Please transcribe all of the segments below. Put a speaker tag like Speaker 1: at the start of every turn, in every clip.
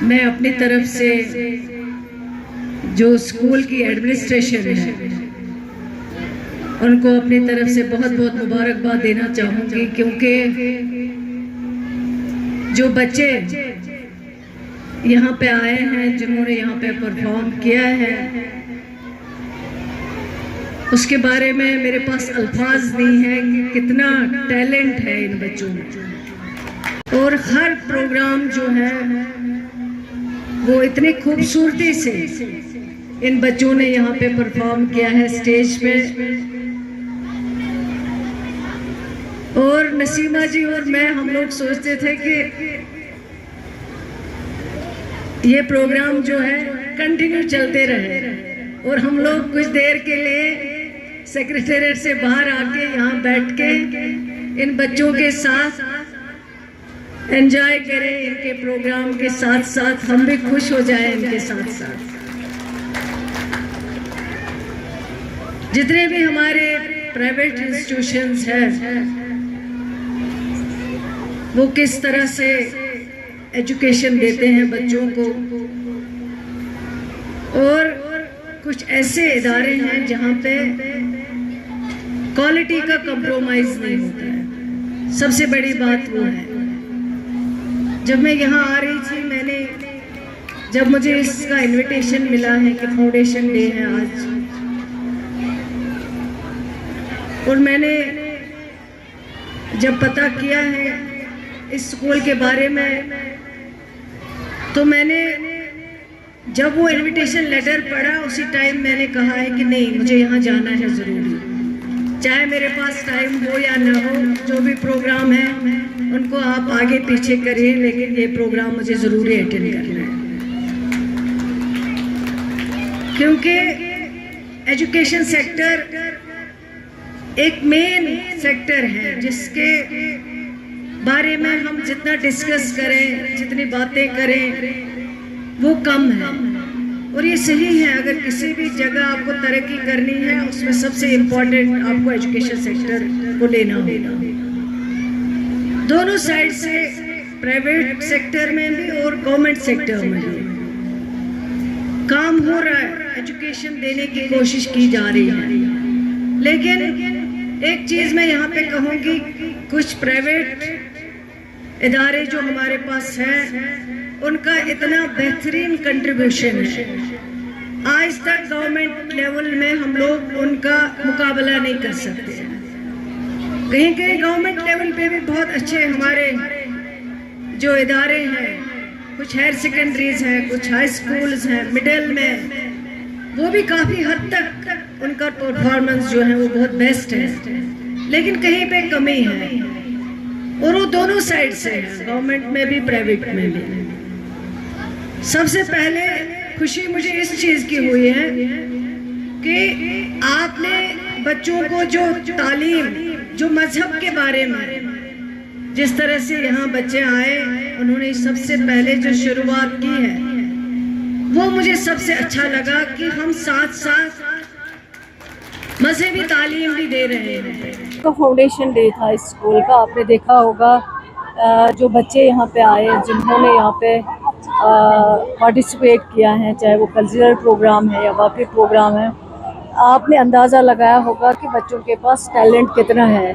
Speaker 1: मैं अपनी तरफ से जो स्कूल की एडमिनिस्ट्रेशन है उनको अपनी तरफ से बहुत बहुत मुबारकबाद देना चाहूँगी, क्योंकि जो बच्चे यहाँ पे आए हैं, जिन्होंने यहाँ पे परफॉर्म किया है, उसके बारे में मेरे पास अल्फाज नहीं है कि कितना टैलेंट है इन बच्चों में। और हर प्रोग्राम जो है वो इतनी खूबसूरती से इन बच्चों ने यहाँ पे परफॉर्म किया है स्टेज पे। और नसीमा जी और मैं, हम लोग सोचते थे कि ये प्रोग्राम जो है कंटिन्यू चलते रहे और हम लोग कुछ देर के लिए सेक्रेटेरिएट से बाहर आके यहाँ बैठ के इन बच्चों के साथ एंजॉय करें, इनके प्रोग्राम के साथ साथ हम भी खुश हो जाएं इनके साथ साथ। जितने भी हमारे प्राइवेट इंस्टीट्यूशंस हैं वो किस तरह से एजुकेशन देते हैं बच्चों को, और कुछ ऐसे इदारे हैं जहाँ पे क्वालिटी का कंप्रोमाइज नहीं होता है। सबसे बड़ी बात वो है। जब मैं यहाँ आ रही थी, जब मुझे इसका इनविटेशन मिला है कि फाउंडेशन डे है आज, और मैंने जब पता किया है इस स्कूल के बारे में, तो मैंने जब वो इनविटेशन लेटर पढ़ा उसी टाइम मैंने कहा है कि नहीं, मुझे यहाँ जाना है ज़रूरी, चाहे मेरे पास टाइम हो या ना हो। जो भी प्रोग्राम है उनको आप आगे पीछे करिए, लेकिन ये प्रोग्राम मुझे ज़रूरी अटेंड करना है, क्योंकि एजुकेशन सेक्टर एक मेन सेक्टर है जिसके बारे में हम जितना डिस्कस करें, जितनी बातें करें वो कम है। और ये सही है, अगर किसी भी जगह आपको तरक्की करनी है उसमें सबसे इम्पोर्टेंट आपको एजुकेशन सेक्टर को लेना होगा। दोनों साइड से, प्राइवेट सेक्टर में भी और गवर्नमेंट सेक्टर में भी काम हो रहा है, एजुकेशन देने की कोशिश की जा रही है। लेकिन एक चीज़ मैं यहाँ पे कहूँगी, कुछ प्राइवेट इदारे जो हमारे पास हैं उनका इतना बेहतरीन कंट्रीब्यूशन है, आज तक गवर्नमेंट लेवल में हम लोग उनका मुकाबला नहीं कर सकते। कहीं कहीं गवर्नमेंट लेवल पे भी बहुत अच्छे हमारे जो इदारे हैं, कुछ हायर सेकेंडरीज हैं, कुछ हाई स्कूल्स हैं, मिडिल में, वो भी काफ़ी हद तक उनका परफॉर्मेंस जो है वो बहुत बेस्ट है। लेकिन कहीं पे कमी है, और वो दोनों साइड से है, गवर्नमेंट में भी प्राइवेट में भी। सबसे पहले खुशी मुझे इस चीज़ की हुई है कि आपने बच्चों को जो तालीम, जो मजहब के बारे में जिस तरह से यहाँ बच्चे आए, उन्होंने सबसे पहले जो शुरुआत की है वो मुझे सबसे अच्छा लगा कि हम साथ साथ मजहबी तालीम भी दे रहे हैं। तो फाउंडेशन डे था इस स्कूल का, आपने देखा होगा जो बच्चे यहाँ पे आए, जिन्होंने यहाँ पे पार्टिसिपेट किया है, चाहे वो कल्चरल प्रोग्राम है या बाकी प्रोग्राम है, आपने अंदाज़ा लगाया होगा कि बच्चों के पास टैलेंट कितना है।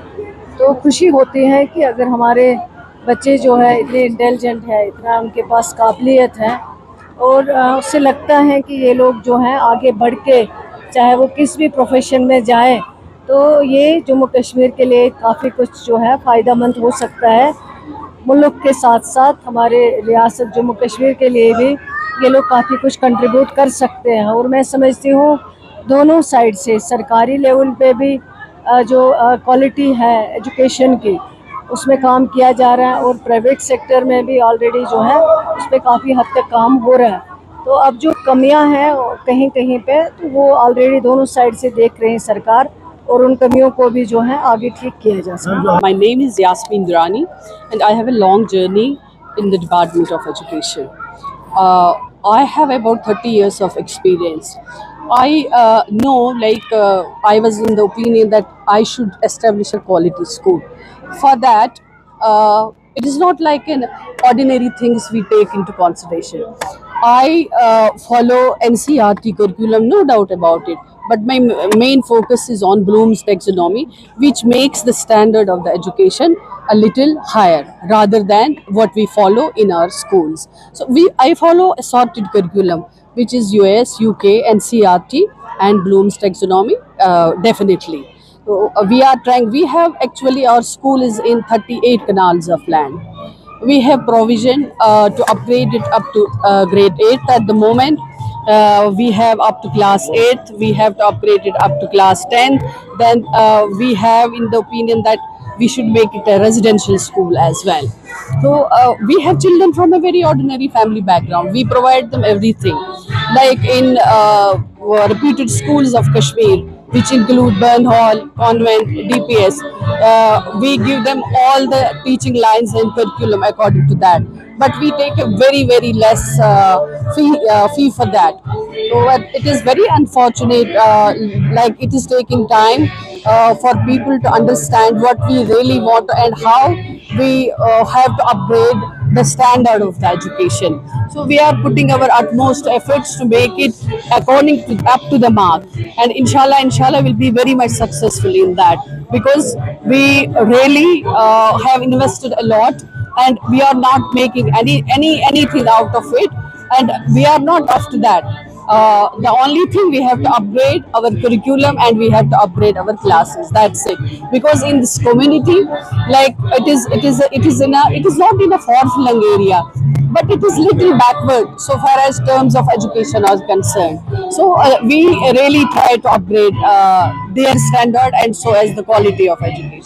Speaker 1: तो खुशी होती है कि अगर हमारे बच्चे जो है इतने इंटेलिजेंट है, इतना उनके पास काबिलियत है, और उससे लगता है कि ये लोग जो हैं आगे बढ़ के चाहे वो किस भी प्रोफेशन में जाए, तो ये जम्मू कश्मीर के लिए काफ़ी कुछ जो है फ़ायदेमंद हो सकता है। मुल्क के साथ साथ हमारे रियासत जम्मू कश्मीर के लिए भी ये लोग काफ़ी कुछ कंट्रीब्यूट कर सकते हैं। और मैं समझती हूँ दोनों साइड से, सरकारी लेवल पे भी जो क्वालिटी है एजुकेशन की, उसमें काम किया जा रहा है, और प्राइवेट सेक्टर में भी ऑलरेडी जो है उस पर काफ़ी हद तक काम हो रहा है। तो अब जो कमियां हैं कहीं कहीं पे, तो वो ऑलरेडी दोनों साइड से देख रहे हैं सरकार, और उन कमियों को भी जो है आगे ठीक किया जा सकता है।
Speaker 2: My name is Yasmin Durrani and I have a long journey in the Department of Education. I have about 30 years of experience. I know, I was in the opinion that I should establish a quality school. For that, it is not like ordinary things we take into consideration. I follow NCRT curriculum, no doubt about it. But my main focus is on Bloom's taxonomy, which makes the standard of the education a little higher rather than what we follow in our schools. So I follow assorted curriculum, which is US, UK, NCRT, and Bloom's taxonomy, definitely. So, we are trying. We have actually our school is in 38 canals of land. We have provision to upgrade it up to grade 8 at the moment. We have up to class 8, we have to upgrade it up to class 10. Then we have in the opinion that we should make it a residential school as well. So we have children from a very ordinary family background. We provide them everything, like in reputed schools of Kashmir, which include Burn Hall, Convent, DPS. We give them all the teaching lines and curriculum according to that. But we take a very, very less fee for that. So it is very unfortunate, like it is taking time for people to understand what we really want and how we have to upgrade the standard of the education. So we are putting our utmost efforts to make it according to up to the mark, and inshallah, will be very much successful in that, because we really have invested a lot, and we are not making anything out of it, and we are not after that. The only thing we have to upgrade our curriculum and we have to upgrade our classes. That's it. Because in this community, like it is not in a far-flung area, but it is little backward so far as terms of education are concerned. So we really try to upgrade their standard and so as the quality of education.